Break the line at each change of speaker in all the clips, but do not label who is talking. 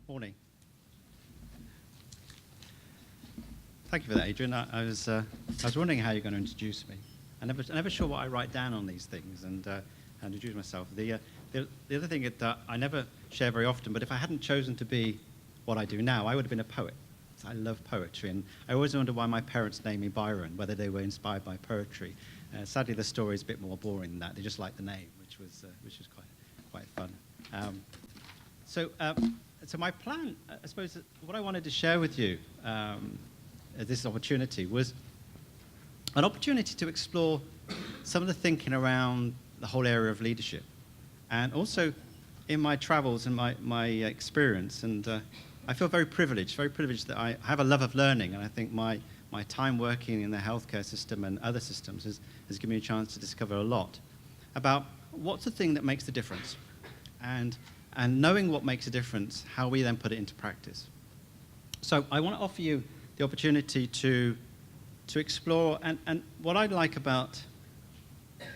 Morning. Thank you for that, Adrian. I was wondering how you're going to introduce me. I'm never sure what I write down on these things and how to introduce myself. The other thing is that I never share very often, but if I hadn't chosen to be what I do now, I would have been a poet. So I love poetry, and I always wonder why my parents named me Byron, whether they were inspired by poetry. Sadly, the story is a bit more boring than that. They just liked the name, which was quite fun. So my plan, I suppose, what I wanted to share with you at this opportunity was an opportunity to explore some of the thinking around the whole area of leadership, and also in my travels and my experience. And I feel very privileged that I have a love of learning, and I think my time working in the healthcare system and other systems has given me a chance to discover a lot about what's the thing that makes the difference, and knowing what makes a difference, how we then put it into practice. So I want to offer you the opportunity to explore, and what I like about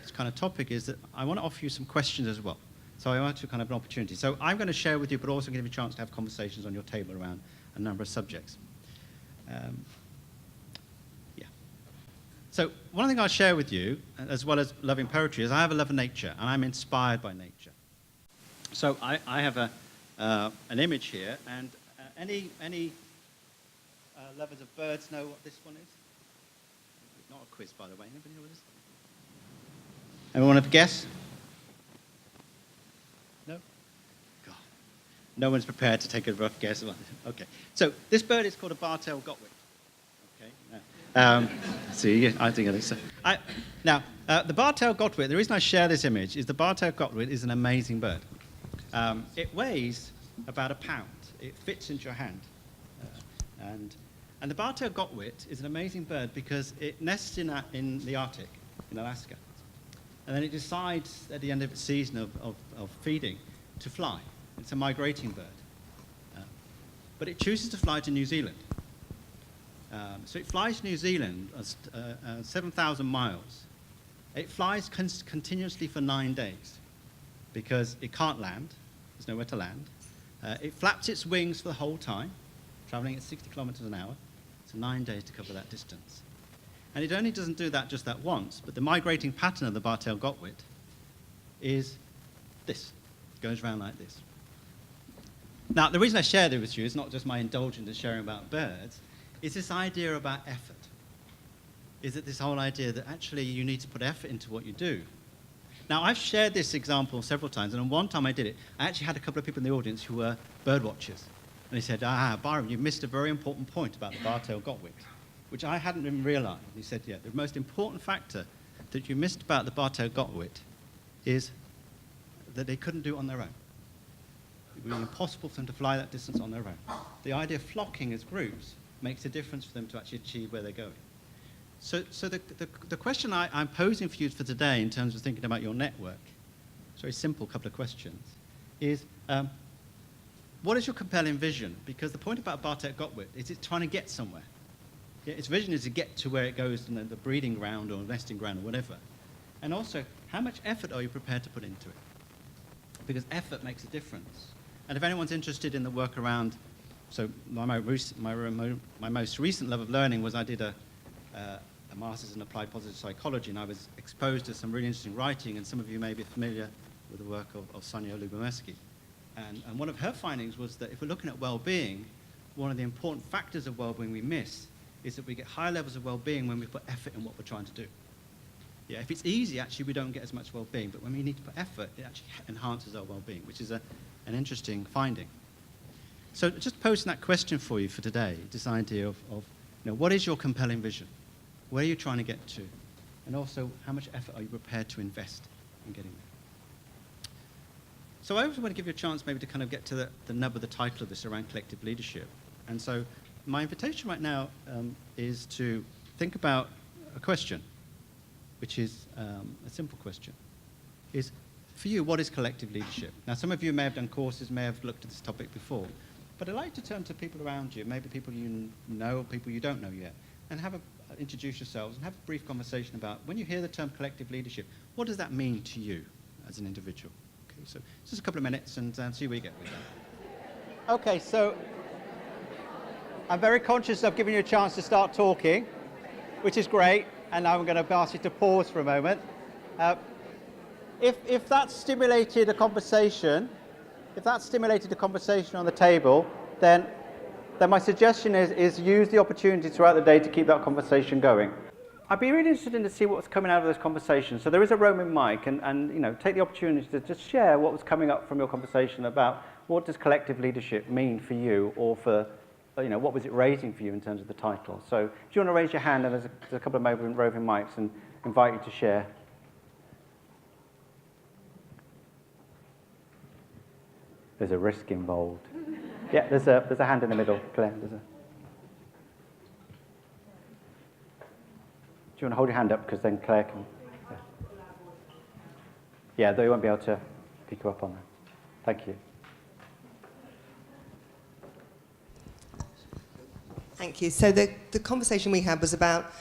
this kind of topic is that I want to offer you some questions as well. So I want to kind of an opportunity. So I'm going to share with you, but also give you a chance to have conversations on your table around a number of subjects. So one thing I'll share with you, as well as loving poetry, is I have a love of nature, and I'm inspired by nature. So I have an image here, and any lovers of birds know what this one is? Not a quiz, by the way. Anybody know what it is? Anyone have a guess? No? God. No one's prepared to take a rough guess. Okay. So this bird is called a bar-tailed godwit. Okay. See, I think so. Now, the bar-tailed godwit, the reason I share this image is the bar-tailed godwit is an amazing bird. It weighs about a pound. It fits into your hand. And the bar-tailed godwit is an amazing bird because it nests in the Arctic, in Alaska. And then it decides at the end of its season of feeding to fly. It's a migrating bird. But it chooses to fly to New Zealand. So it flies to New Zealand 7,000 miles. It flies continuously for 9 days because it can't land. There's nowhere to land. It flaps its wings for the whole time, traveling at 60 kilometers an hour. So 9 days to cover that distance. And it only doesn't do that just that once, but the migrating pattern of the bar-tailed godwit is this. It goes around like this. Now, the reason I share this with you is not just my indulgence in sharing about birds, it's this idea about effort. Is it this whole idea that actually you need to put effort into what you do? Now, I've shared this example several times, and one time I did it, I actually had a couple of people in the audience who were bird watchers. And they said, Byron, you've missed a very important point about the bar-tailed godwit, which I hadn't even realized. He said, yeah, the most important factor that you missed about the bar-tailed godwit is that they couldn't do it on their own. It would be impossible for them to fly that distance on their own. The idea of flocking as groups makes a difference for them to actually achieve where they're going. So the question I'm posing for you for today in terms of thinking about your network, it's a very simple couple of questions, is what is your compelling vision? Because the point about bar-tailed godwit is it's trying to get somewhere. Yeah, its vision is to get to where it goes in the breeding ground or nesting ground or whatever. And also, how much effort are you prepared to put into it? Because effort makes a difference. And if anyone's interested in the work around, so my most recent love of learning was I did a master's in applied positive psychology, and I was exposed to some really interesting writing, and some of you may be familiar with the work of Sonia Lubomirski. And one of her findings was that if we're looking at well-being, one of the important factors of well-being we miss is that we get higher levels of well-being when we put effort in what we're trying to do. Yeah, if it's easy, actually, we don't get as much well-being, but when we need to put effort, it actually enhances our well-being, which is an interesting finding. So just posing that question for you for today, this idea of what is your compelling vision? Where are you trying to get to? And also, how much effort are you prepared to invest in getting there? So I also want to give you a chance maybe to kind of get to the nub of the title of this around collective leadership. And so my invitation right now is to think about a question, which is a simple question. Is, for you, what is collective leadership? Now, some of you may have done courses, may have looked at this topic before, but I'd like to turn to people around you, maybe people you know or people you don't know yet, and introduce yourselves and have a brief conversation about, when you hear the term collective leadership, what does that mean to you as an individual? Okay, so just a couple of minutes and see where you get with that. Okay, so I'm very conscious of giving you a chance to start talking, which is great, and now I'm going to ask you to pause for a moment. If that's stimulated a conversation, on the table, then my suggestion is use the opportunity throughout the day to keep that conversation going. I'd be really interested in to see what's coming out of those conversations. So there is a roaming mic, and you know, take the opportunity to just share what was coming up from your conversation about what does collective leadership mean for you, or for, you know, what was it raising for you in terms of the title. So if you want to raise your hand, and there's a couple of roving mics, and invite you to share. There's a risk involved. Yeah, there's a hand in the middle, Claire. Do you want to hold your hand up, because then Claire can... Yeah, they won't be able to pick you up on that. Thank you.
Thank you. So the conversation we had was about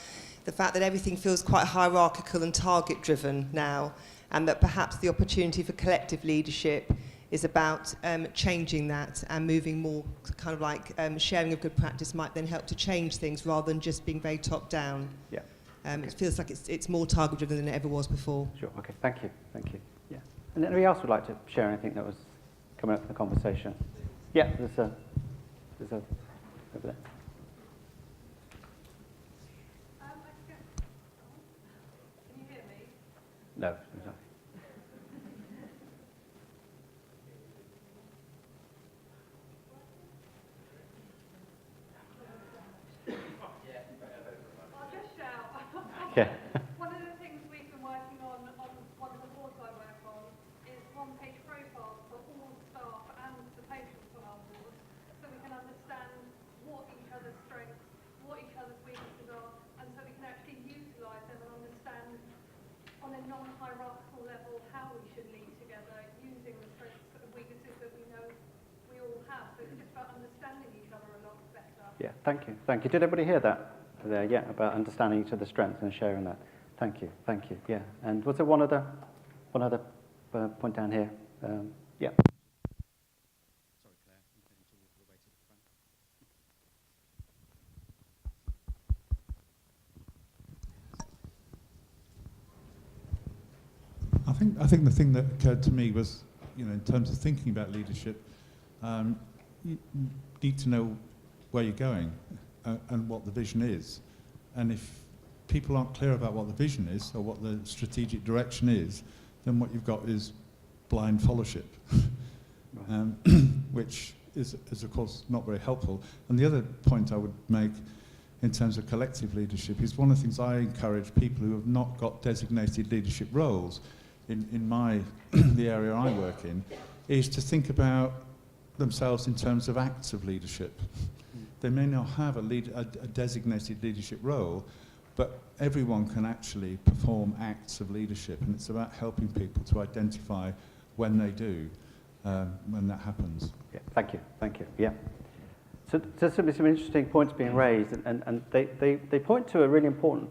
the fact that everything feels quite hierarchical and target-driven now, and that perhaps the opportunity for collective leadership is about changing that and moving more kind of like sharing of good practice might then help to change things rather than just being very top-down.
Yeah.
Okay. It feels like it's more target-driven than it ever was before.
Sure, okay, thank you. Yeah. And anybody else would like to share anything that was coming up in the conversation? Yeah, there's a over there.
Can you hear me?
No, exactly.
I'll just shout.
Yeah.
One of the things we've been working on one of the boards I work on is one-page profiles for all staff and the patients on our board, so we can understand what each other's strengths, what each other's weaknesses are, and so we can actually utilise them and understand on a non-hierarchical level how we should lead together using the strengths and weaknesses that we know we all have. So it's just about understanding each other a lot better.
Yeah, thank you. Did everybody hear that there? Yeah, about understanding each other's strengths and sharing that. Thank you. Yeah, and was there one other point down here? Yeah. Sorry, Claire. You need to walk your way to
the front. I think the thing that occurred to me was, you know, in terms of thinking about leadership, you need to know where you're going and what the vision is. And if people aren't clear about what the vision is or what the strategic direction is, then what you've got is blind fellowship, which is of course not very helpful. And the other point I would make in terms of collective leadership is one of the things I encourage people who have not got designated leadership roles in the area I work in, is to think about themselves in terms of acts of leadership. They may not have a designated leadership role, but everyone can actually perform acts of leadership, and it's about helping people to identify when they do, when that happens.
Yeah, thank you. Yeah. So there's some interesting points being raised, and they point to a really important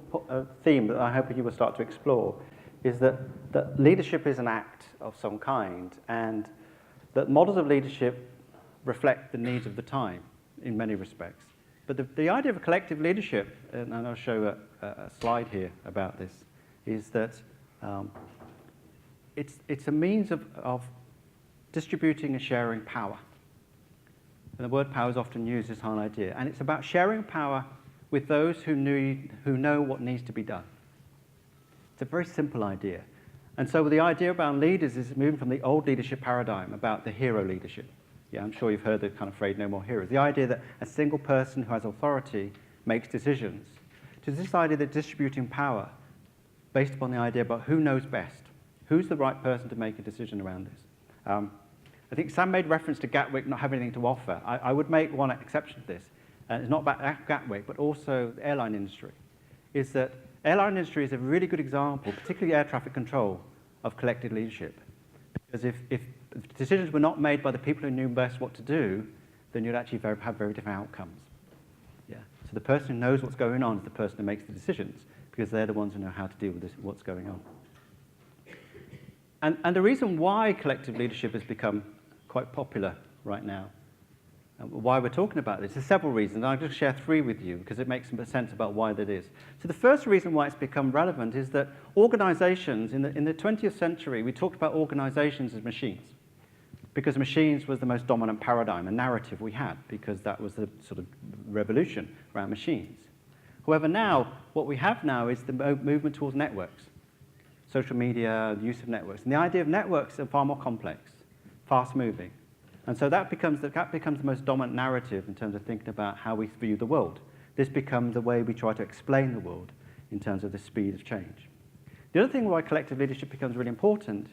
theme that I hope you will start to explore, is that leadership is an act of some kind, and that models of leadership reflect the needs of the time in many respects. But the idea of collective leadership, and I'll show a slide here about this, is that it's a means of distributing and sharing power. And the word power is often used as an idea. And it's about sharing power with those who know what needs to be done. It's a very simple idea. And so the idea about leaders is moving from the old leadership paradigm about the hero leadership. Yeah, I'm sure you've heard the kind of phrase, no more heroes. The idea that a single person who has authority makes decisions. To this idea that distributing power based upon the idea about who knows best, who's the right person to make a decision around this. I think Sam made reference to Gatwick not having anything to offer. I would make one exception to this. It's not about Gatwick, but also the airline industry. Is that airline industry is a really good example, particularly air traffic control, of collective leadership. Because if decisions were not made by the people who knew best what to do, then you'd actually have very different outcomes. Yeah. So the person who knows what's going on is the person who makes the decisions, because they're the ones who know how to deal with this, what's going on. And the reason why collective leadership has become quite popular right now why we're talking about this. There's several reasons. I'll just share 3 with you because it makes some sense about why that is. So the first reason why it's become relevant is that organizations, in the 20th century, we talked about organizations as machines because machines was the most dominant paradigm, a narrative we had, because that was the sort of revolution around machines. However, now, what we have now is the movement towards networks, social media, the use of networks. And the idea of networks are far more complex, fast-moving. And so that becomes the most dominant narrative in terms of thinking about how we view the world. This becomes the way we try to explain the world in terms of the speed of change. The other thing why collective leadership becomes really important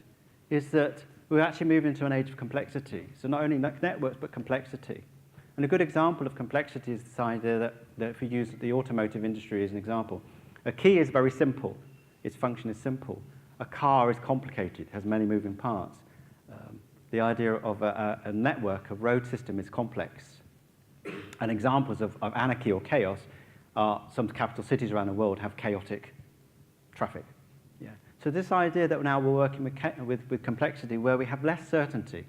is that we're actually moving into an age of complexity. So not only networks, but complexity. And a good example of complexity is this idea that if we use the automotive industry as an example, a key is very simple. Its function is simple. A car is complicated, has many moving parts. The idea of a network, a road system is complex. And examples of anarchy or chaos are some capital cities around the world have chaotic traffic. Yeah. So this idea that now we're working with complexity where we have less certainty.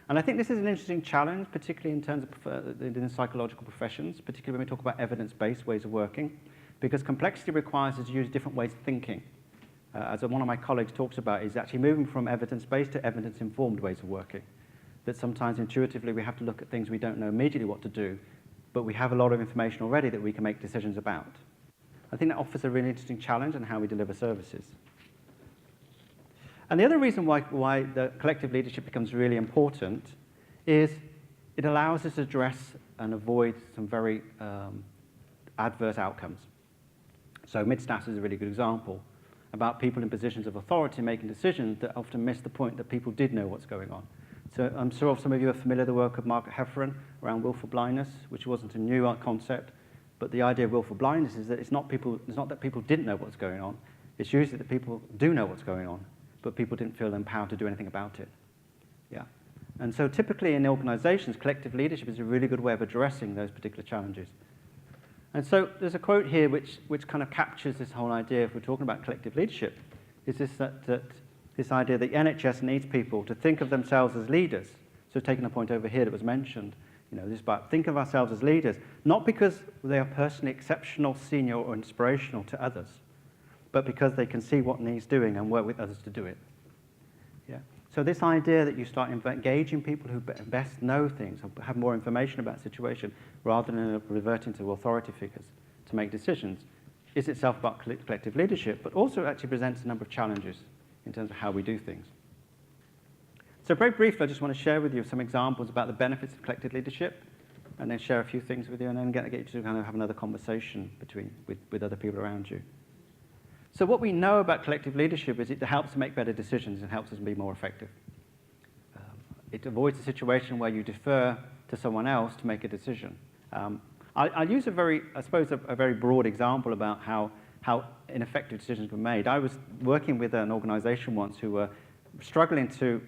And I think this is an interesting challenge, particularly in terms of in psychological professions, particularly when we talk about evidence-based ways of working, because complexity requires us to use different ways of thinking. As one of my colleagues talks about, is actually moving from evidence-based to evidence-informed ways of working. That sometimes intuitively we have to look at things we don't know immediately what to do, but we have a lot of information already that we can make decisions about. I think that offers a really interesting challenge in how we deliver services. And the other reason why the collective leadership becomes really important is it allows us to address and avoid some very adverse outcomes. So mid-staff is a really good example about people in positions of authority making decisions that often miss the point that people did know what's going on. So I'm sure some of you are familiar with the work of Margaret Hefferon around willful blindness, which wasn't a new concept, but the idea of willful blindness is that it's not that people didn't know what's going on, it's usually that people do know what's going on, but people didn't feel empowered to do anything about it. Yeah. And so typically in organizations, collective leadership is a really good way of addressing those particular challenges. And so there's a quote here which kind of captures this whole idea, if we're talking about collective leadership, is this idea that the NHS needs people to think of themselves as leaders. So taking a point over here that was mentioned, this about think of ourselves as leaders, not because they are personally exceptional, senior, or inspirational to others, but because they can see what needs doing and work with others to do it. Yeah. So this idea that you start engaging people who best know things, or have more information about the situation, rather than reverting to authority figures to make decisions, is itself about collective leadership, but also actually presents a number of challenges in terms of how we do things. So very briefly, I just want to share with you some examples about the benefits of collective leadership, and then share a few things with you, and then get you to kind of have another conversation with other people around you. So what we know about collective leadership is it helps to make better decisions and helps us be more effective. It avoids a situation where you defer to someone else to make a decision. I'll use a very broad example about how ineffective decisions were made. I was working with an organization once who were struggling to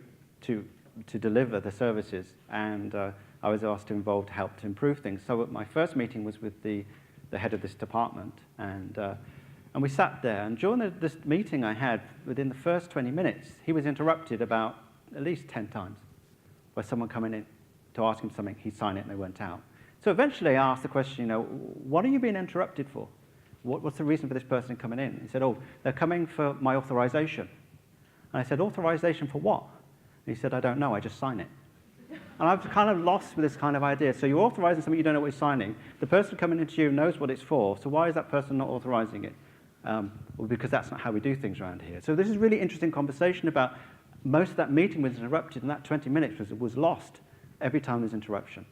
deliver the services, and I was asked to help to improve things. So my first meeting was with the head of this department, and we sat there, and during this meeting I had, within the first 20 minutes, he was interrupted about at least 10 times by someone coming in to ask him something. He'd sign it and they went out. So eventually I asked the question, what are you being interrupted for? What's the reason for this person coming in? He said, they're coming for my authorization. And I said, authorization for what? And he said, I don't know, I just sign it. And I was kind of lost with this kind of idea. So you're authorizing something you don't know what you're signing. The person coming into you knows what it's for, so why is that person not authorizing it? Well, because that's not how we do things around here. So this is really interesting conversation about most of that meeting was interrupted, and that 20 minutes was lost every time there's interruption.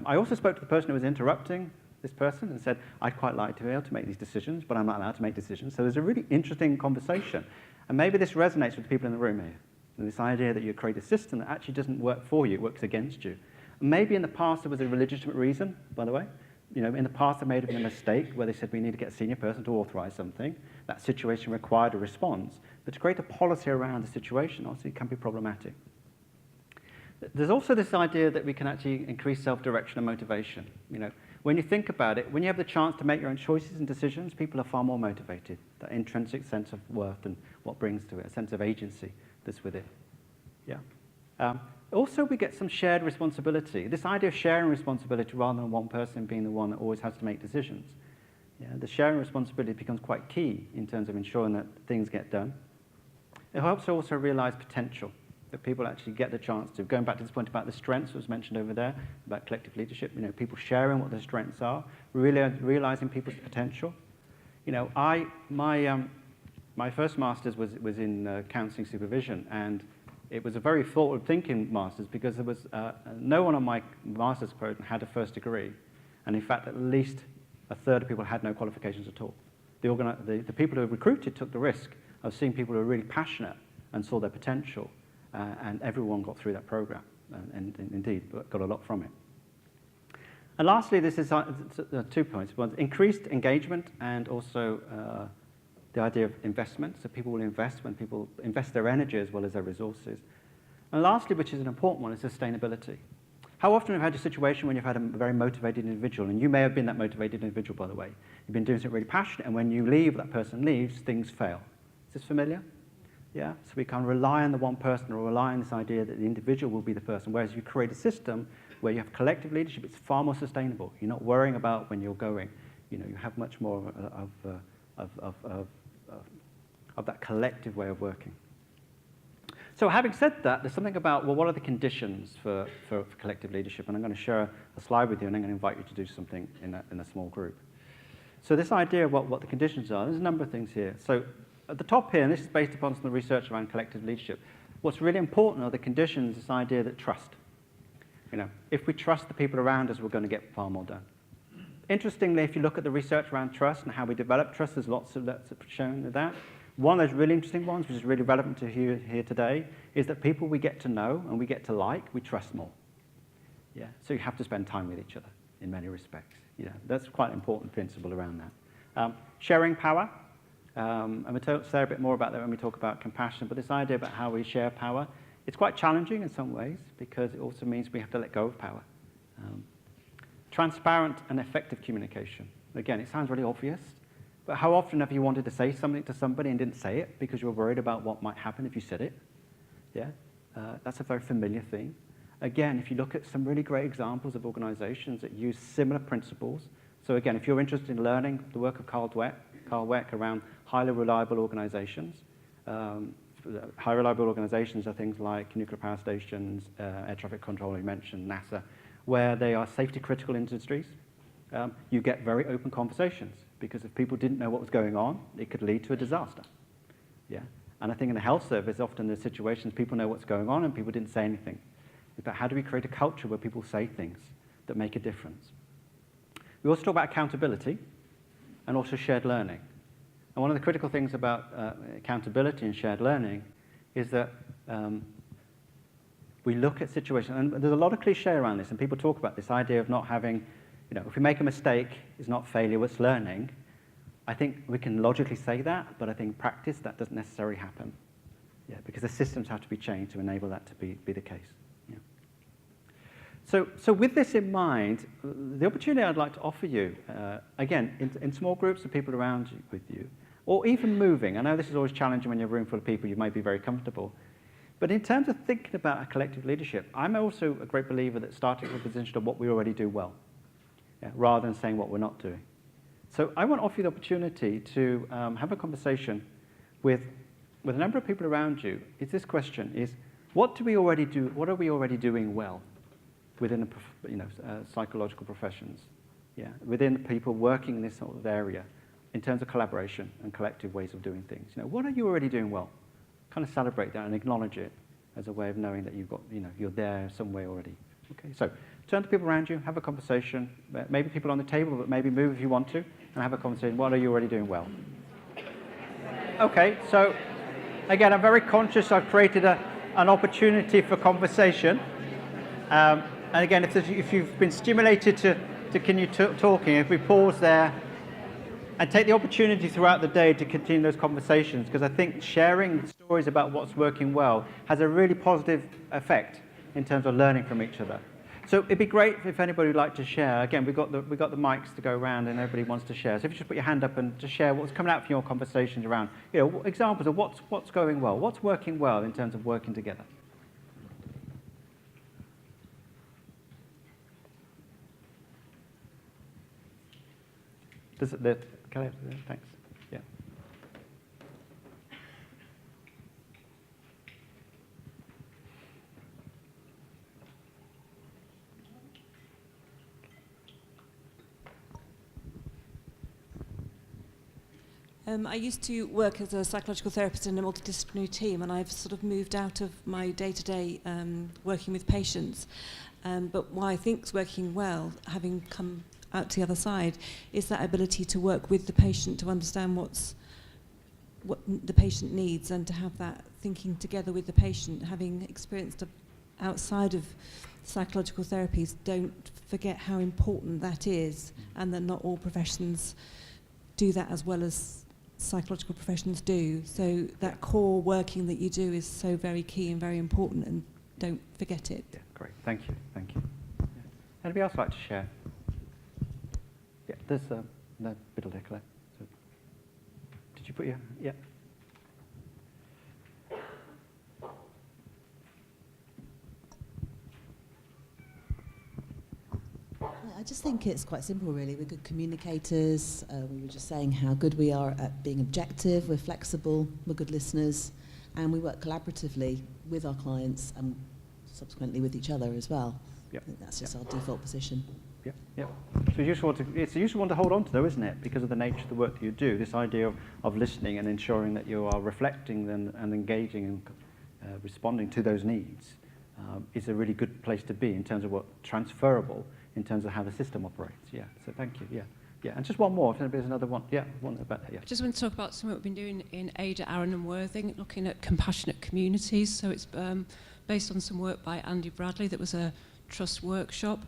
I also spoke to the person who was interrupting this person and said, I'd quite like to be able to make these decisions, but I'm not allowed to make decisions. So there's a really interesting conversation. And maybe this resonates with people in the room here. And this idea that you create a system that actually doesn't work for you, it works against you. And maybe in the past there was a legitimate reason, by the way. In the past they may have been a mistake where they said we need to get a senior person to authorize something. That situation required a response. But to create a policy around the situation, obviously, can be problematic. There's also this idea that we can actually increase self-direction and motivation. When you think about it, when you have the chance to make your own choices and decisions, people are far more motivated. That intrinsic sense of worth and what brings to it, a sense of agency that's with it. Yeah.
Also, we get some shared responsibility. This idea of sharing responsibility rather than one person being the one that always has to make decisions. Yeah, the sharing responsibility becomes quite key in terms of ensuring that things get done. It helps to also realize potential, that people actually get the chance to, going back to this point about the strengths that was mentioned over there, about collective leadership, people sharing what their strengths are, really realizing people's potential. My first master's was in counseling supervision, and it was a very forward-thinking master's because there was no one on my master's program had a first degree, and in fact, at least a third of people had no qualifications at all. The people who recruited took the risk of seeing people who were really passionate and saw their potential, and everyone got through that program, and indeed got a lot from it. And lastly, this is 2 points. One, increased engagement, and also the idea of investment. So people will invest when people invest their energy as well as their resources. And lastly, which is an important one, is sustainability. How often have you had a situation when you've had a very motivated individual, and you may have been that motivated individual, by the way. You've been doing something really passionate, and when you leave, that person leaves, things fail. Is this familiar? Yeah? So we can't rely on the one person or rely on this idea that the individual will be the person, whereas you create a system where you have collective leadership, it's far more sustainable. You're not worrying about when you're going. You have much more of that collective way of working. So having said that, there's something about, well, what are the conditions for collective leadership? And I'm going to share a slide with you, and I'm going to invite you to do something in a small group. So this idea of what the conditions are, there's a number of things here. So at the top here, and this is based upon some of the research around collective leadership, what's really important are the conditions, this idea that trust. If we trust the people around us, we're going to get far more done. Interestingly, if you look at the research around trust and how we develop trust, there's lots of that's shown that. One of those really interesting ones, which is really relevant to here today, is that people we get to know and we get to like, we trust more. Yeah, so you have to spend time with each other in many respects. That's quite an important principle around that. Sharing power, and we'll say a bit more about that when we talk about compassion, but this idea about how we share power, it's quite challenging in some ways because it also means we have to let go of power. Transparent and effective communication. Again, it sounds really obvious, but how often have you wanted to say something to somebody and didn't say it because you were worried about what might happen if you said it? Yeah, that's a very familiar thing. Again, if you look at some really great examples of organizations that use similar principles. So again, if you're interested in learning the work of Carl Dweck around highly reliable organizations, high reliable organizations are things like nuclear power stations, air traffic control, you mentioned NASA, where they are safety critical industries. You get very open conversations because if people didn't know what was going on, it could lead to a disaster. Yeah, and I think in the health service, often there's situations people know what's going on and people didn't say anything. But how do we create a culture where people say things that make a difference? We also talk about accountability and also shared learning. And one of the critical things about accountability and shared learning is that we look at situations, and there's a lot of cliche around this, and people talk about this idea of not having, if we make a mistake, it's not failure, it's learning. I think we can logically say that, but I think in practice that doesn't necessarily happen. Yeah, because the systems have to be changed to enable that to be the case. Yeah. So with this in mind, the opportunity I'd like to offer you, again, in small groups of people around you, with you, or even moving. I know this is always challenging when you're in a room full of people, you might be very comfortable. But in terms of thinking about a collective leadership, I'm also a great believer that starting from a position of what we already do well, rather than saying what we're not doing. So I want to offer you the opportunity to have a conversation with a number of people around you. It's this question, is what do we already do, what are we already doing well within psychological professions, within people working in this sort of area in terms of collaboration and collective ways of doing things. What are you already doing well? Kind of celebrate that and acknowledge it as a way of knowing that you've got, you're there some way already. Okay, so turn to people around you, have a conversation. Maybe people on the table, but maybe move if you want to, and have a conversation. What are you already doing well? Okay, so again, I'm very conscious I've created an opportunity for conversation. And again, if you've been stimulated to continue talking, if we pause there and take the opportunity throughout the day to continue those conversations, because I think sharing stories about what's working well has a really positive effect in terms of learning from each other. So it'd be great if anybody would like to share. Again, we've got the mics to go around and everybody wants to share. So if you just put your hand up and just share what's coming out from your conversations around, examples of what's going well, what's working well in terms of working together. Kelly, thanks. Yeah.
I used to work as a psychological therapist in a multidisciplinary team, and I've sort of moved out of my day-to-day working with patients. But what I think is working well, having come out to the other side, is that ability to work with the patient to understand what the patient needs, and to have that thinking together with the patient. Having experienced outside of psychological therapies, don't forget how important that is, and that not all professions do that as well as psychological professions do. So that core working that you do is so very key and very important, and don't forget it.
Yeah, great. Thank you. Thank you. Yeah. Anybody else like to share? Yeah, there's no middle there, Claire. So, did you put your... Yeah.
I just think it's quite simple, really. We're good communicators. We were just saying how good we are at being objective. We're flexible. We're good listeners. And we work collaboratively with our clients and subsequently with each other as well.
Yep.
I think that's just our default position.
Yep, yep. So it's a useful one to hold on to, though, isn't it? Because of the nature of the work that you do, this idea of listening and ensuring that you are reflecting and engaging and responding to those needs is a really good place to be in terms of what transferable in terms of how the system operates. Yeah, so thank you. Yeah, yeah. And just one more, if there's another one. Yeah, one about that, yeah.
I just want to talk about something we've been doing in Ada, Aaron and Worthing, looking at compassionate communities. So it's based on some work by Andy Bradley that was a trust workshop.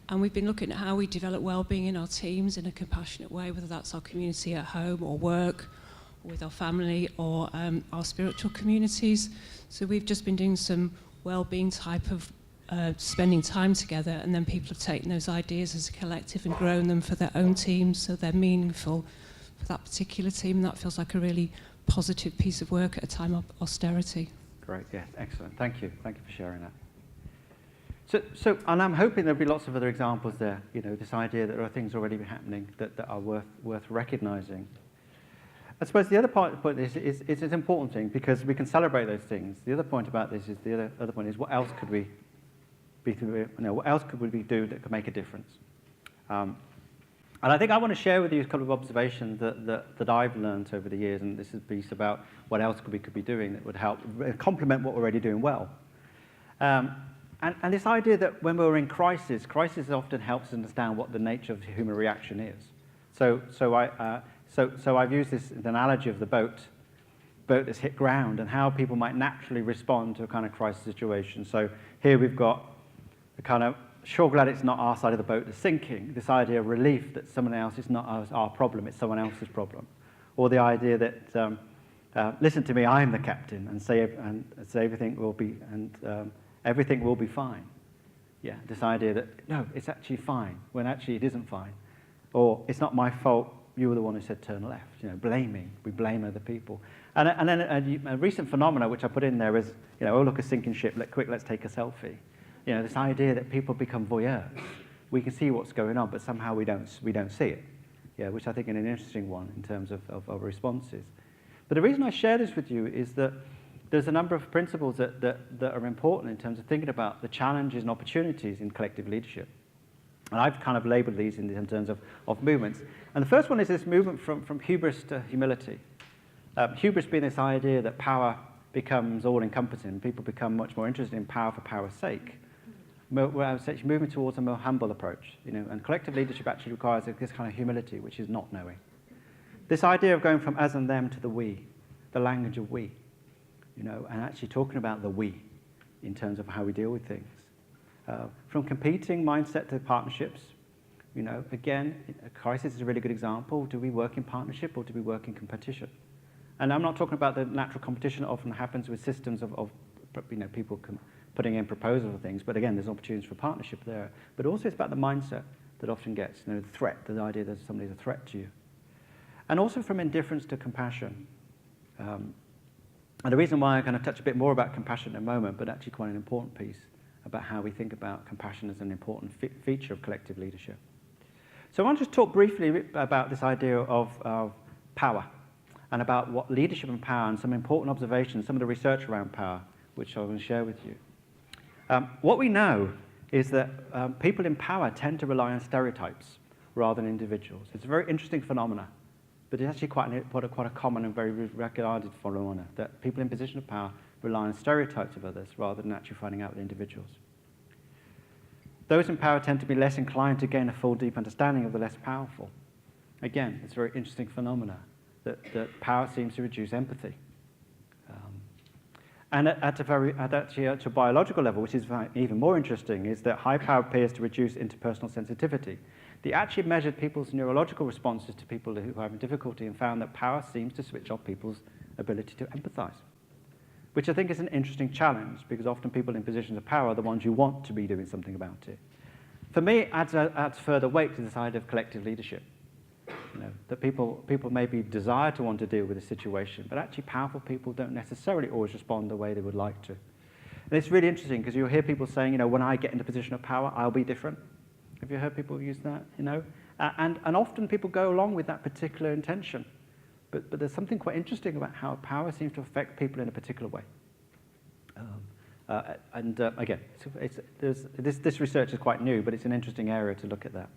And we've been looking at how we develop well-being in our teams in a compassionate way, whether that's our community at home or work, or with our family, or our spiritual communities. So we've just been doing some well-being type of spending time together, and then people have taken those ideas as a collective and grown them for their own teams, so they're meaningful for that particular team. And that feels like a really positive piece of work at a time of austerity.
Great, yes, excellent. Thank you. Thank you for sharing that. So, and I'm hoping there'll be lots of other examples there, you know, this idea that there are things already happening that are worth recognizing. I suppose the other part of this is it's an important thing because we can celebrate those things. The other point about this is the other point is what else could we what else could we do that could make a difference? And I think I want to share with you a couple of observations that I've learned over the years, and this is a piece about what else we could be doing that would help complement what we're already doing well. And this idea that when we're in crisis often helps us understand what the nature of the human reaction is. So I've used this analogy of the boat that's hit ground and how people might naturally respond to a kind of crisis situation. So here we've got the kind of, sure glad it's not our side of the boat that's sinking, this idea of relief that someone else is not our problem, it's someone else's problem. Or the idea that, listen to me, I am the captain, and say everything will be, everything will be fine. Yeah, this idea that, no, it's actually fine, when actually it isn't fine. Or, it's not my fault, you were the one who said turn left. You know, blaming, we blame other people. And then a recent phenomena which I put in there is, you know, oh, look, a sinking ship, let's take a selfie. You know, this idea that people become voyeurs. We can see what's going on, but somehow we don't see it. Yeah, which I think is an interesting one in terms of responses. But the reason I share this with you is that there's a number of principles that are important in terms of thinking about the challenges and opportunities in collective leadership. And I've kind of labeled these in terms of movements. And the first one is this movement from hubris to humility. Hubris being this idea that power becomes all-encompassing. People become much more interested in power for power's sake. Moving towards a more humble approach. You know, and collective leadership actually requires this kind of humility, which is not knowing. This idea of going from us and them to the we, the language of we. You know, and actually talking about the we in terms of how we deal with things. From competing mindset to partnerships, you know, again, a crisis is a really good example. Do we work in partnership or do we work in competition? And I'm not talking about the natural competition that often happens with systems of you know, people putting in proposals for things, but again, there's opportunities for partnership there. But also it's about the mindset that often gets, you know, the threat, the idea that somebody's a threat to you. And also from indifference to compassion. And the reason why I'm going to touch a bit more about compassion in a moment, but actually quite an important piece about how we think about compassion as an important feature of collective leadership. So I want to just talk briefly about this idea of power and about what leadership and power and some important observations, some of the research around power, which I will share with you. What we know is that people in power tend to rely on stereotypes rather than individuals. It's a very interesting phenomena, but it's actually quite a common and very regarded phenomena, that people in position of power rely on stereotypes of others rather than actually finding out the individuals. Those in power tend to be less inclined to gain a full, deep understanding of the less powerful. Again, it's a very interesting phenomena that power seems to reduce empathy. And at a biological level, which is even more interesting, is that high power appears to reduce interpersonal sensitivity. They actually measured people's neurological responses to people who are having difficulty and found that power seems to switch off people's ability to empathize, which I think is an interesting challenge, because often people in positions of power are the ones you want to be doing something about it. For me, it adds further weight to this idea of collective leadership. That people maybe desire to want to deal with a situation, but actually powerful people don't necessarily always respond the way they would like to. And it's really interesting, because you'll hear people saying, when I get into a position of power, I'll be different. Have you heard people use that? And often people go along with that particular intention. But there's something quite interesting about how power seems to affect people in a particular way. Again, this research is quite new, but it's an interesting area to look at that.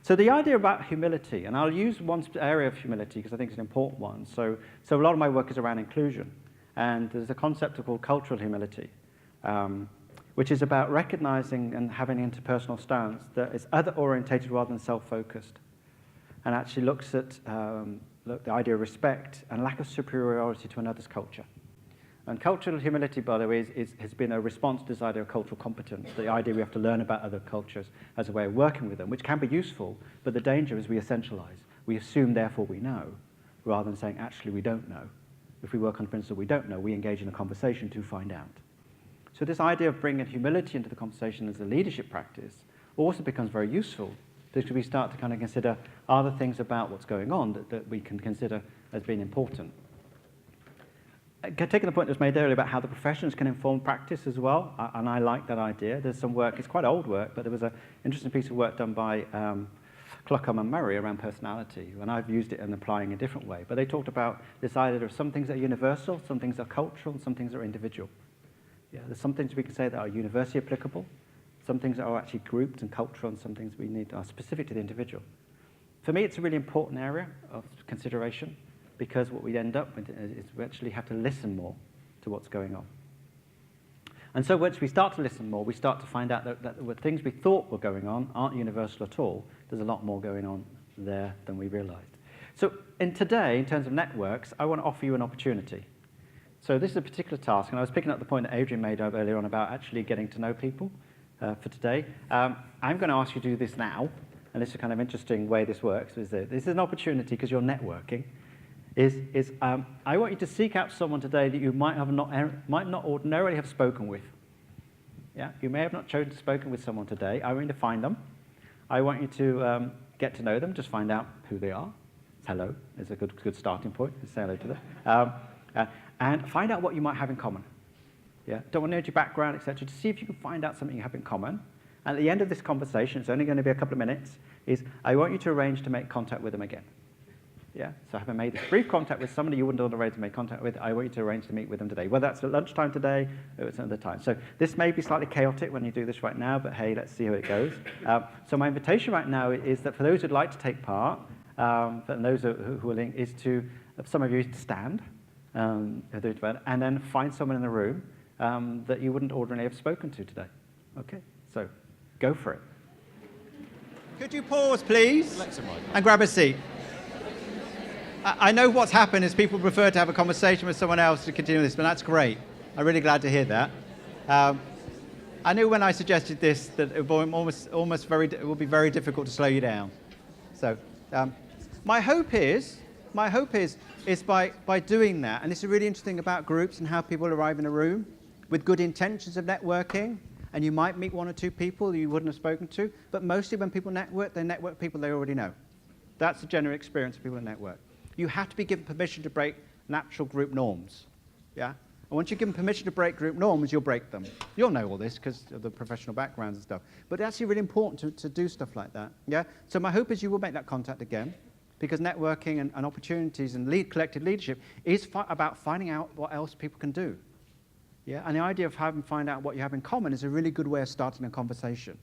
So the idea about humility, and I'll use one area of humility because I think it's an important one. So a lot of my work is around inclusion, and there's a concept called cultural humility, which is about recognizing and having an interpersonal stance that is other-orientated rather than self-focused, and actually looks at the idea of respect and lack of superiority to another's culture. And cultural humility, by the way, has been a response to this idea of cultural competence, the idea we have to learn about other cultures as a way of working with them, which can be useful, but the danger is we essentialize. We assume, therefore, we know, rather than saying, actually, we don't know. If we work on the principle we don't know, we engage in a conversation to find out. So this idea of bringing humility into the conversation as a leadership practice also becomes very useful, because we start to kind of consider other things about what's going on that we can consider as being important. Taking the point that was made earlier about how the professions can inform practice as well, and I like that idea. There's some work, it's quite old work, but there was an interesting piece of work done by Cluckham and Murray around personality, and I've used it and applying a different way. But they talked about this idea of some things that are universal, some things are cultural, and some things are individual. Yeah, there's some things we can say that are universally applicable, some things that are actually grouped and cultural, and some things we need are specific to the individual. For me, it's a really important area of consideration, because what we end up with is we actually have to listen more to what's going on. And so once we start to listen more, we start to find out that things we thought were going on aren't universal at all. There's a lot more going on there than we realized. So today, in terms of networks, I want to offer you an opportunity. So this is a particular task, and I was picking up the point that Adrian made up earlier on about actually getting to know people for today. I'm going to ask you to do this now, and this is a kind of interesting way this works. This is an opportunity because you're networking. I want you to seek out someone today that you might not ordinarily have spoken with. Yeah, you may have not chosen to spoken with someone today. I want you to find them. I want you to get to know them. Just find out who they are. Hello is a good starting point. Say hello to them, and find out what you might have in common. Yeah, don't want to know your background, etc. To see if you can find out something you have in common. And at the end of this conversation, it's only going to be a couple of minutes. I want you to arrange to make contact with them again. Yeah, so having made this brief contact with somebody you wouldn't otherwise make contact with, I want you to arrange to meet with them today, whether that's at lunchtime today or it's another time. So this may be slightly chaotic when you do this right now, but hey, let's see how it goes. So my invitation right now is that for those who'd like to take part, and those who are willing, is to, some of you to stand, and then find someone in the room that you wouldn't ordinarily have spoken to today. Okay, so go for it.
Could you pause, please, and grab a seat? I know what's happened is people prefer to have a conversation with someone else to continue this, but that's great. I'm really glad to hear that. I knew when I suggested this that it will be very difficult to slow you down. So my hope is by doing that, and this is really interesting about groups and how people arrive in a room with good intentions of networking, and you might meet one or two people you wouldn't have spoken to, but mostly when people network, they network people they already know. That's the general experience of people who network. You have to be given permission to break natural group norms. Yeah?
And once you give them permission to break group norms, you'll break them. You'll know all this because of the professional backgrounds and stuff. But it's actually really important to do stuff like that. Yeah? So my hope is you will make that contact again, because networking and opportunities and collective leadership is about finding out what else people can do. Yeah? And the idea of having find out what you have in common is a really good way of starting a conversation.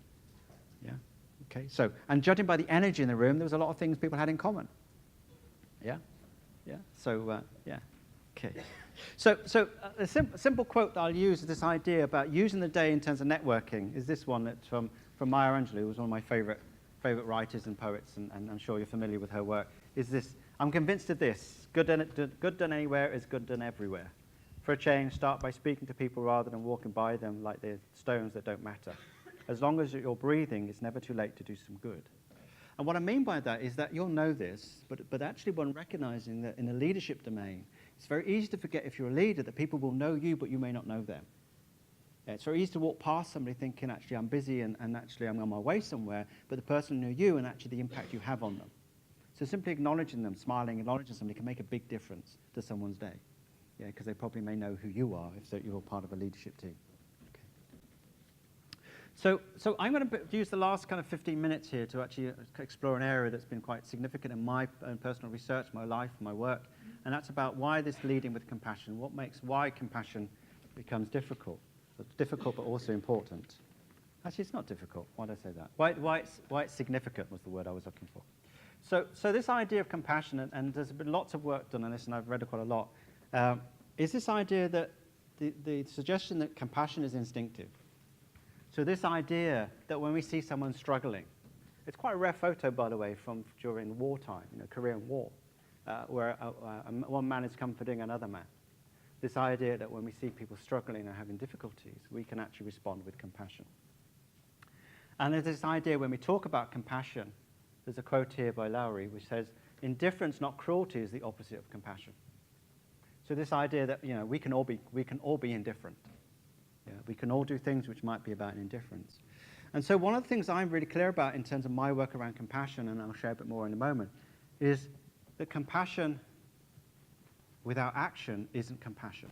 Yeah? Okay, so, and judging by the energy in the room, there was a lot of things people had in common. Yeah? Yeah? So, yeah. Okay. So a simple quote that I'll use is this idea about using the day in terms of networking is this one that's from Maya Angelou, who was one of my favorite writers and poets, and I'm sure you're familiar with her work, is this: I'm convinced of this, good done anywhere is good done everywhere. For a change, start by speaking to people rather than walking by them like they're stones that don't matter. As long as you're breathing, it's never too late to do some good. And what I mean by that is that you'll know this, but actually when recognizing that in the leadership domain, it's very easy to forget if you're a leader that people will know you, but you may not know them. It's very easy to walk past somebody thinking, actually, I'm busy and actually I'm on my way somewhere, but the person knew you and actually the impact you have on them. So simply acknowledging them, smiling, acknowledging somebody can make a big difference to someone's day. Yeah, because they probably may know who you are if you're part of a leadership team. Okay. So I'm going to use the last kind of 15 minutes here to actually explore an area that's been quite significant in my own personal research, my life, my work, and that's about why this leading with compassion, why compassion becomes difficult. It's difficult but also important. Actually, it's not difficult. Why did I say that? Why it's significant was the word I was looking for. So this idea of compassion, and there's been lots of work done on this, and I've read quite a lot, is this idea that the suggestion that compassion is instinctive. So this idea that when we see someone struggling, it's quite a rare photo, by the way, from during wartime, Korean War, where one man is comforting another man. This idea that when we see people struggling and having difficulties, we can actually respond with compassion. And there's this idea when we talk about compassion, there's a quote here by Lowry which says, indifference, not cruelty, is the opposite of compassion. So this idea that we can all be indifferent. Yeah, we can all do things which might be about indifference. And so one of the things I'm really clear about in terms of my work around compassion, and I'll share a bit more in a moment, is that compassion without action isn't compassion.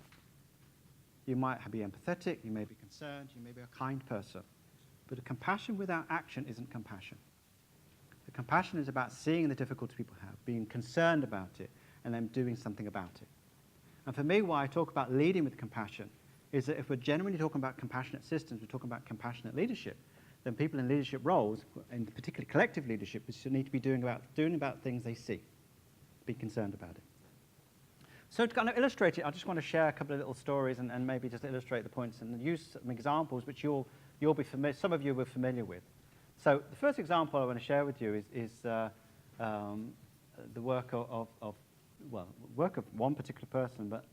You might be empathetic, you may be concerned, you may be a kind person, but a compassion without action isn't compassion. The compassion is about seeing the difficulties people have, being concerned about it, and then doing something about it. And for me, why I talk about leading with compassion is that if we're genuinely talking about compassionate systems, we're talking about compassionate leadership, then people in leadership roles, and particularly collective leadership, need to be doing about things they see, be concerned about it. So to kind of illustrate it, I just want to share a couple of little stories and maybe just illustrate the points and use some examples which you'll be familiar, some of you were familiar with. So the first example I want to share with you is the work of one particular person, but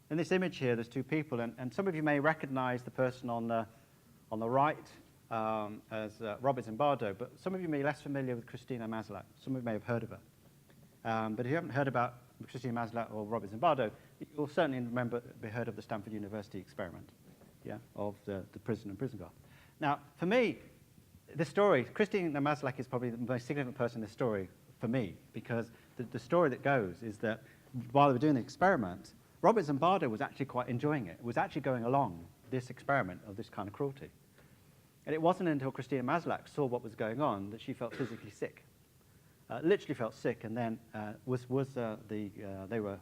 in this image here, there's two people, and some of you may recognize the person on the right as Robert Zimbardo, but some of you may be less familiar with Christina Maslach. Some of you may have heard of her. But if you haven't heard about Christina Maslach or Robert Zimbardo, you'll certainly be heard of the Stanford University experiment, of the prison and prison guard. Now, for me, this story, Christina Maslach is probably the most significant person in this story for me, because the story that goes is that while they were doing the experiment, Robert Zimbardo was actually quite enjoying it, was actually going along this experiment of this kind of cruelty. And it wasn't until Christina Maslach saw what was going on that she felt physically sick. Literally felt sick, and then they were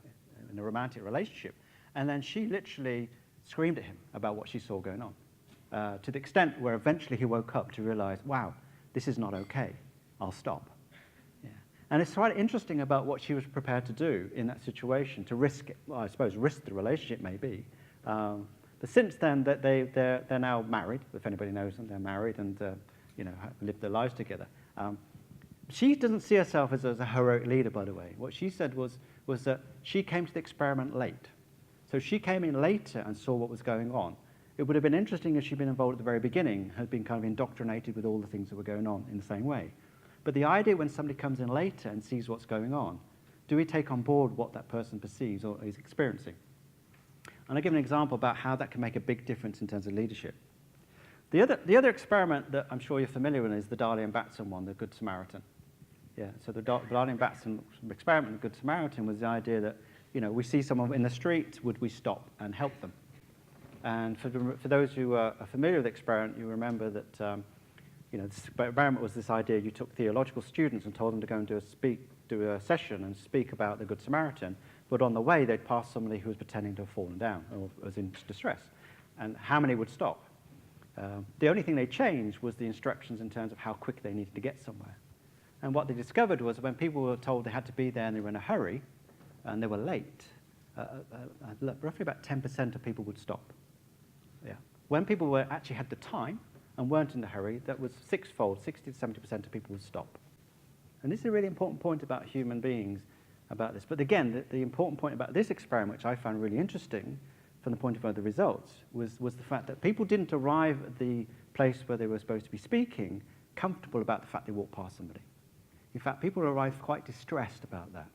in a romantic relationship, and then she literally screamed at him about what she saw going on, to the extent where eventually he woke up to realize, wow, this is not okay, I'll stop. Yeah. And it's quite interesting about what she was prepared to do in that situation, to risk it, well, I suppose risk the relationship maybe. But since then, they're now married, if anybody knows them, they're married and live their lives together. She doesn't see herself as a heroic leader, by the way. What she said was that she came to the experiment late. So she came in later and saw what was going on. It would have been interesting if she'd been involved at the very beginning, had been kind of indoctrinated with all the things that were going on in the same way. But the idea when somebody comes in later and sees what's going on, do we take on board what that person perceives or is experiencing? And I'll give an example about how that can make a big difference in terms of leadership. The other experiment that I'm sure you're familiar with is the Darley and Batson one, the Good Samaritan. Yeah, so the Darley and Batson experiment, the Good Samaritan, was the idea that we see someone in the street, would we stop and help them? And for those who are familiar with the experiment, you remember that this experiment was this idea: you took theological students and told them to go and do a session and speak about the Good Samaritan, but on the way they'd pass somebody who was pretending to have fallen down or was in distress. And how many would stop? The only thing they changed was the instructions in terms of how quick they needed to get somewhere. And what they discovered was when people were told they had to be there and they were in a hurry and they were late, roughly about 10% of people would stop. Yeah. When people actually had the time and weren't in a hurry, that was sixfold, 60 to 70% of people would stop. And this is a really important point about human beings about this. But again, the important point about this experiment, which I found really interesting from the point of view of the results, was the fact that people didn't arrive at the place where they were supposed to be speaking comfortable about the fact they walked past somebody. In fact, people arrived quite distressed about that.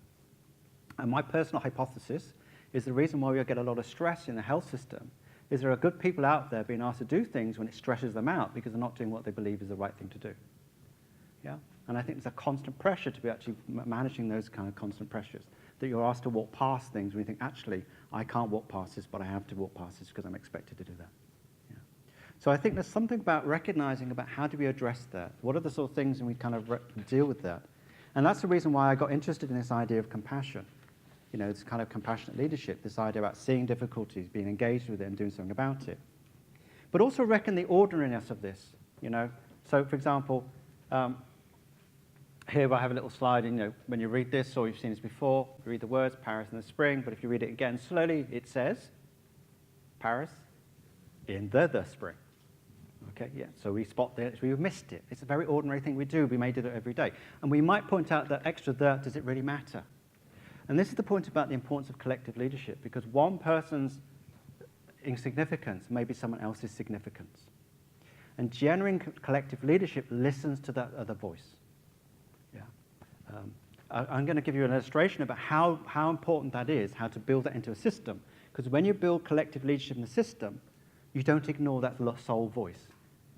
And my personal hypothesis is the reason why we get a lot of stress in the health system is there are good people out there being asked to do things when it stresses them out because they're not doing what they believe is the right thing to do. Yeah? And I think there's a constant pressure to be actually managing those kind of constant pressures, that you're asked to walk past things when you think, actually, I can't walk past this, but I have to walk past this because I'm expected to do that. Yeah. So I think there's something about recognizing about how do we address that? What are the sort of things and we kind of deal with that? And that's the reason why I got interested in this idea of compassion. This kind of compassionate leadership, this idea about seeing difficulties, being engaged with it and doing something about it. But also reckon the ordinariness of this, So, for example, here I have a little slide, and, when you read this, or you've seen this before, you read the words, Paris in the spring, but if you read it again slowly, it says, Paris in the spring. Okay, yeah, so we spot this, we've missed it. It's a very ordinary thing we do, we may do it every day. And we might point out that extra does it really matter? And this is the point about the importance of collective leadership, because one person's insignificance may be someone else's significance. And genuine collective leadership listens to that other voice. Yeah. I'm going to give you an illustration about how important that is, how to build that into a system. Because when you build collective leadership in the system, you don't ignore that sole voice.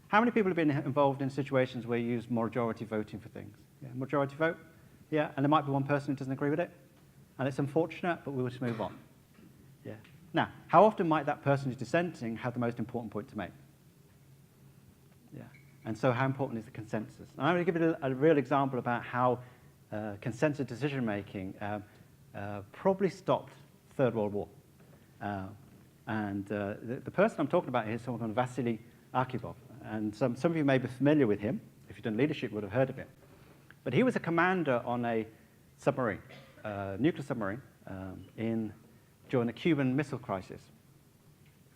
How many people have been involved in situations where you use majority voting for things? Yeah, majority vote? Yeah, and there might be one person who doesn't agree with it. And it's unfortunate, but we will just move on. Yeah. Now, how often might that person who's dissenting have the most important point to make? Yeah. And so how important is the consensus? And I'm going to give you a real example about how consensus decision-making probably stopped Third World War. The person I'm talking about here is someone called Vasily Arkhipov. And some of you may be familiar with him. If you've done leadership, you would have heard of him. But he was a commander on a submarine, nuclear submarine, during the Cuban Missile Crisis.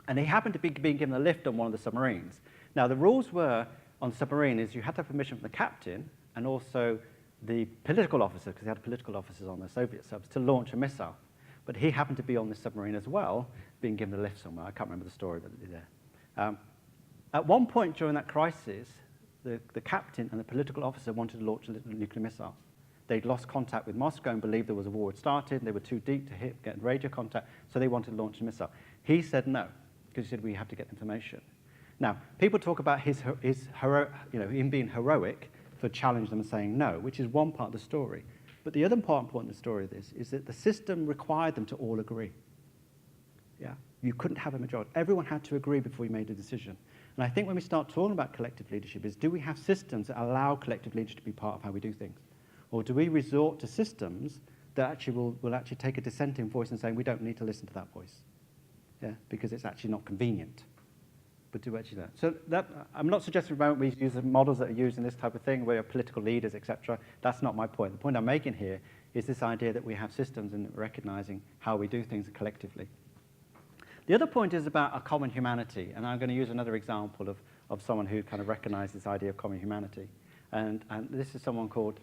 And he happened to be being given a lift on one of the submarines. Now, the rules were on submarine is you had to have permission from the captain and also the political officer, because they had political officers on the Soviet subs, to launch a missile. But he happened to be on the submarine as well, being given a lift somewhere. I can't remember the story, but it's there. At one point during that crisis, the captain and the political officer wanted to launch a nuclear missile. They'd lost contact with Moscow and believed there was a war had started. They were too deep to get radio contact, so they wanted to launch a missile. He said no, because he said we have to get information. Now, people talk about him being heroic for challenging them and saying no, which is one part of the story. But the other important point of the story of this is that the system required them to all agree. Yeah, you couldn't have a majority. Everyone had to agree before we made a decision. And I think when we start talking about collective leadership is, do we have systems that allow collective leadership to be part of how we do things? Or do we resort to systems that actually will actually take a dissenting voice and saying we don't need to listen to that voice? Yeah, because it's actually not convenient. But do actually that. So I'm not suggesting at the moment we use the models that are used in this type of thing, where political leaders, etc. That's not my point. The point I'm making here is this idea that we have systems and recognizing how we do things collectively. The other point is about a common humanity, and I'm going to use another example of someone who kind of recognized this idea of common humanity. And this is someone called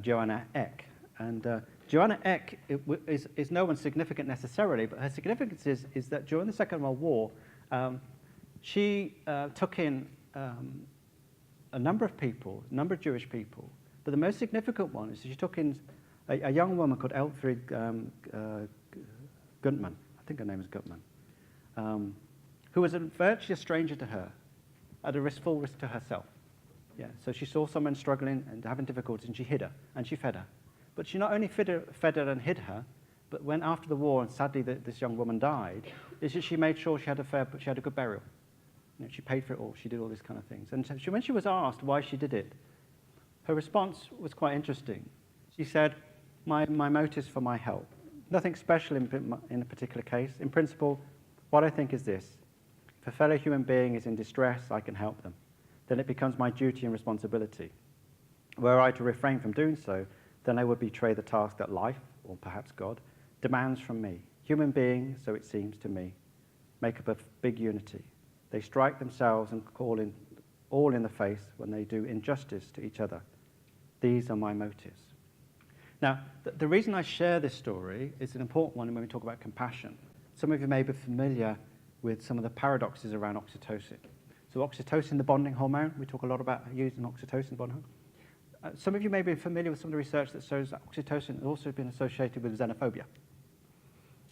Johanna Eck. And Johanna Eck is no one significant necessarily, but her significance is that during the Second World War, she took in a number of people, a number of Jewish people, but the most significant one is she took in a young woman called Elfriede Gutmann. I think her name is Gutmann, who was virtually a stranger to her, at a full risk to herself. Yeah, so she saw someone struggling and having difficulties, and she hid her, and she fed her. But she not only fed her and hid her, but when after the war, and sadly this young woman died, is that she made sure she had a good burial. You know, she paid for it all. She did all these kind of things. And so when she was asked why she did it, her response was quite interesting. She said, my motives for my help. Nothing special in a particular case. In principle, what I think is this. If a fellow human being is in distress, I can help them. Then it becomes my duty and responsibility. Were I to refrain from doing so, then I would betray the task that life, or perhaps God, demands from me. Human beings, so it seems to me, make up a big unity. They strike themselves and call in all in the face when they do injustice to each other. These are my motives. Now, the reason I share this story is an important one when we talk about compassion. Some of you may be familiar with some of the paradoxes around oxytocin. So oxytocin, the bonding hormone, we talk a lot about using oxytocin, the bonding hormone. Some of you may be familiar with some of the research that shows that oxytocin has also been associated with xenophobia.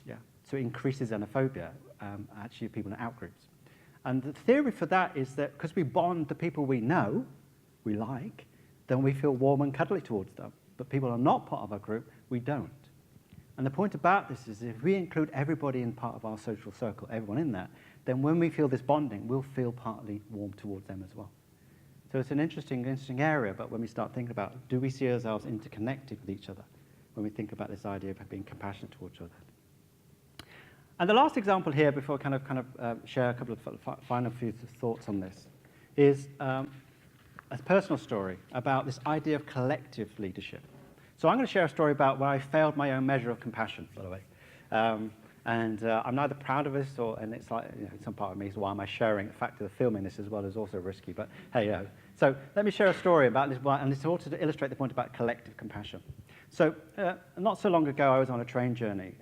Yeah, so it increases xenophobia, actually people in outgroups. And the theory for that is that because we bond to people we know, we like, then we feel warm and cuddly towards them. But people are not part of our group, we don't. And the point about this is if we include everybody in part of our social circle, everyone in that, then when we feel this bonding, we'll feel partly warm towards them as well. So it's an interesting area, but when we start thinking about, do we see ourselves interconnected with each other when we think about this idea of being compassionate towards each other? And the last example here, before I kind of share a couple of final few thoughts on this, is a personal story about this idea of collective leadership. So I'm going to share a story about where I failed my own measure of compassion, by the way. I'm neither proud of this, and it's like, you know, some part of me is why am I sharing? The fact of the filming this as well is also risky, but hey, So let me share a story about this, and it's also to illustrate the point about collective compassion. So not so long ago, I was on a train journey.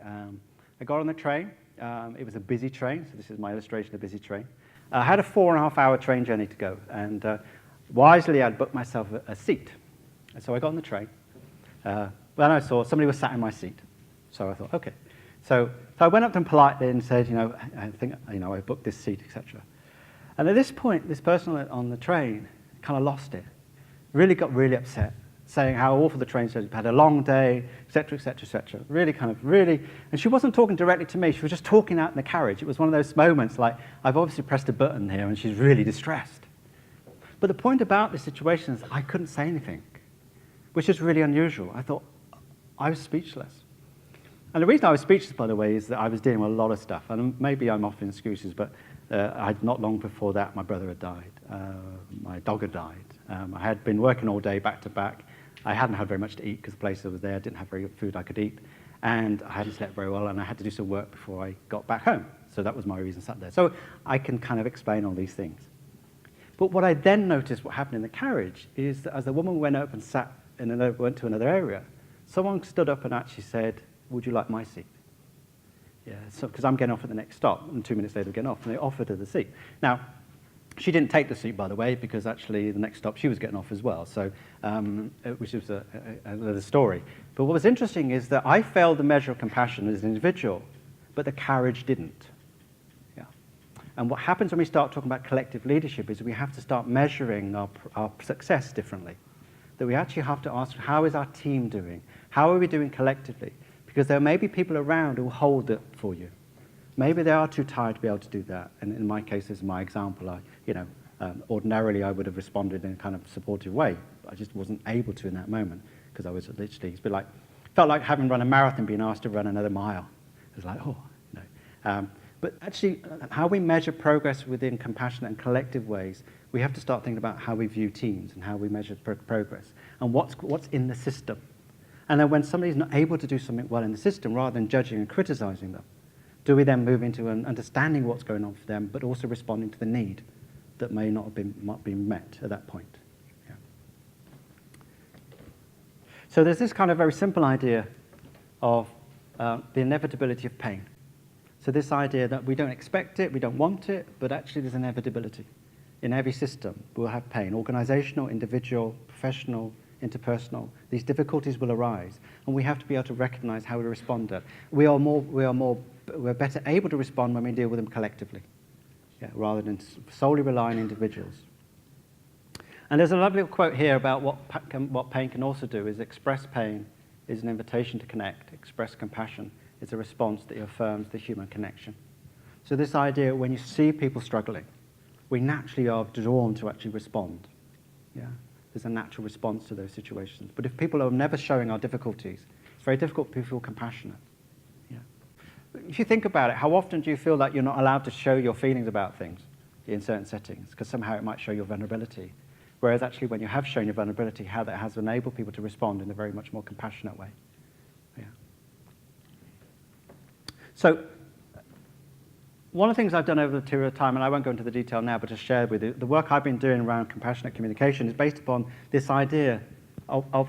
I got on the train. It was a busy train, so this is my illustration of a busy train. I had a 4.5-hour train journey to go, and wisely, I'd booked myself a seat. And so I got on the train. Then I saw somebody was sat in my seat. So I thought, okay. So I went up to them politely and said, I think, I booked this seat, etc. And at this point, this person on the train kind of lost it. Really got really upset, saying how awful the train was, had a long day, etc., etc., etc. Really, and she wasn't talking directly to me. She was just talking out in the carriage. It was one of those moments like, I've obviously pressed a button here, and she's really distressed. But the point about this situation is I couldn't say anything, which is really unusual. I thought, I was speechless. And the reason I was speechless, by the way, is that I was dealing with a lot of stuff. And maybe I'm offering excuses, but not long before that, my brother had died. My dog had died. I had been working all day back to back. I hadn't had very much to eat because the place I was there didn't have very good food I could eat. And I hadn't slept very well, and I had to do some work before I got back home. So that was my reason I sat there. So I can kind of explain all these things. But what I then noticed what happened in the carriage is that as the woman went up and went to another area, someone stood up and actually said, would you like my seat? Yeah, so because I'm getting off at the next stop, and 2 minutes later we're getting off, and they offered her the seat. Now, she didn't take the seat, by the way, because actually the next stop she was getting off as well, so which was another story. But what was interesting is that I failed the measure of compassion as an individual, but the carriage didn't. Yeah. And what happens when we start talking about collective leadership is we have to start measuring our success differently. That we actually have to ask, how is our team doing? How are we doing collectively? Because there may be people around who will hold it for you. Maybe they are too tired to be able to do that. And in my case, this is my example. Ordinarily, I would have responded in a kind of supportive way. But I just wasn't able to in that moment because I was literally, felt like having run a marathon being asked to run another mile. It was like, oh, no. But actually, how we measure progress within compassionate and collective ways, we have to start thinking about how we view teams and how we measure progress and what's in the system. And then when somebody's not able to do something well in the system, rather than judging and criticizing them, do we then move into an understanding what's going on for them, but also responding to the need that may not have been met at that point? Yeah. So there's this kind of very simple idea of the inevitability of pain. So this idea that we don't expect it, we don't want it, but actually there's inevitability. In every system, we'll have pain, organizational, individual, professional, interpersonal. These difficulties will arise, and we have to be able to recognize how we respond to it. We're better able to respond when we deal with them collectively, rather than solely rely on individuals. And there's a lovely quote here about what pain can also do, is express pain is an invitation to connect, express compassion is a response that affirms the human connection. So this idea, when you see people struggling, we naturally are drawn to actually respond. Yeah? There's a natural response to those situations. But if people are never showing our difficulties, it's very difficult to feel compassionate. Yeah? If you think about it, how often do you feel that you're not allowed to show your feelings about things in certain settings? Because somehow it might show your vulnerability. Whereas actually when you have shown your vulnerability, how that has enabled people to respond in a very much more compassionate way. Yeah. So one of the things I've done over the period of time, and I won't go into the detail now, but to share with you, the work I've been doing around compassionate communication is based upon this idea of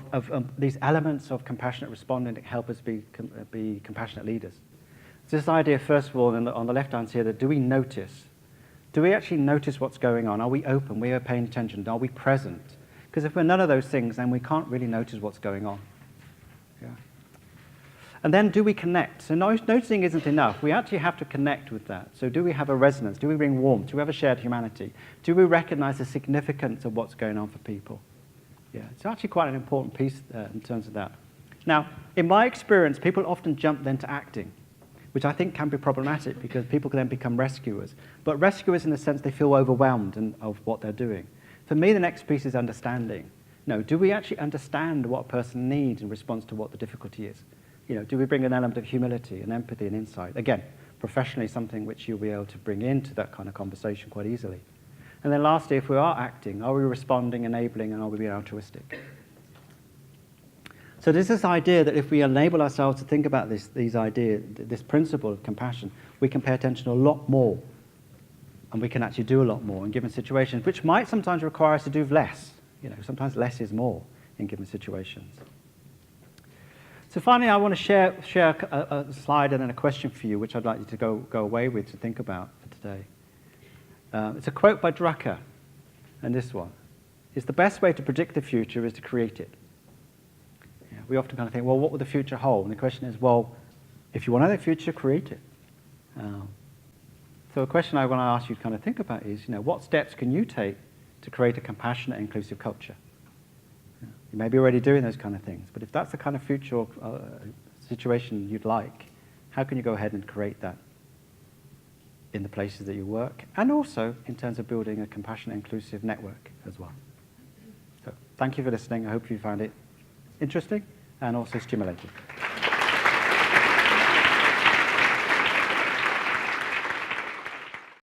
these elements of compassionate responding that help us be compassionate leaders. So this idea, first of all, on the left hand here, that do we notice? Do we actually notice what's going on? Are we open? We are paying attention? Are we present? Because if we're none of those things, then we can't really notice what's going on. Yeah. And then do we connect? So noticing isn't enough. We actually have to connect with that. So do we have a resonance? Do we bring warmth? Do we have a shared humanity? Do we recognize the significance of what's going on for people? Yeah, it's actually quite an important piece in terms of that. Now, in my experience, people often jump then to acting, which I think can be problematic because people can then become rescuers. But rescuers in the sense they feel overwhelmed of what they're doing. For me, the next piece is understanding. No, do we actually understand what a person needs in response to what the difficulty is? Do we bring an element of humility and empathy and insight? Again, professionally, something which you'll be able to bring into that kind of conversation quite easily. And then lastly, if we are acting, are we responding, enabling, and are we being altruistic? So there's this idea that if we enable ourselves to think about this principle of compassion, we can pay attention to a lot more, and we can actually do a lot more in given situations, which might sometimes require us to do less. Sometimes less is more in given situations. So finally, I want to share a slide and then a question for you, which I'd like you to go away with to think about for today. It's a quote by Drucker, and this one is the best way to predict the future is to create it. We often kind of think, well, what will the future hold? And the question is, well, if you want to know the future, create it. So a question I want to ask you to kind of think about is, what steps can you take to create a compassionate, inclusive culture? You may be already doing those kind of things, but if that's the kind of future situation you'd like, how can you go ahead and create that in the places that you work, and also in terms of building a compassionate, inclusive network as well? So thank you for listening. I hope you found it interesting and also stimulating.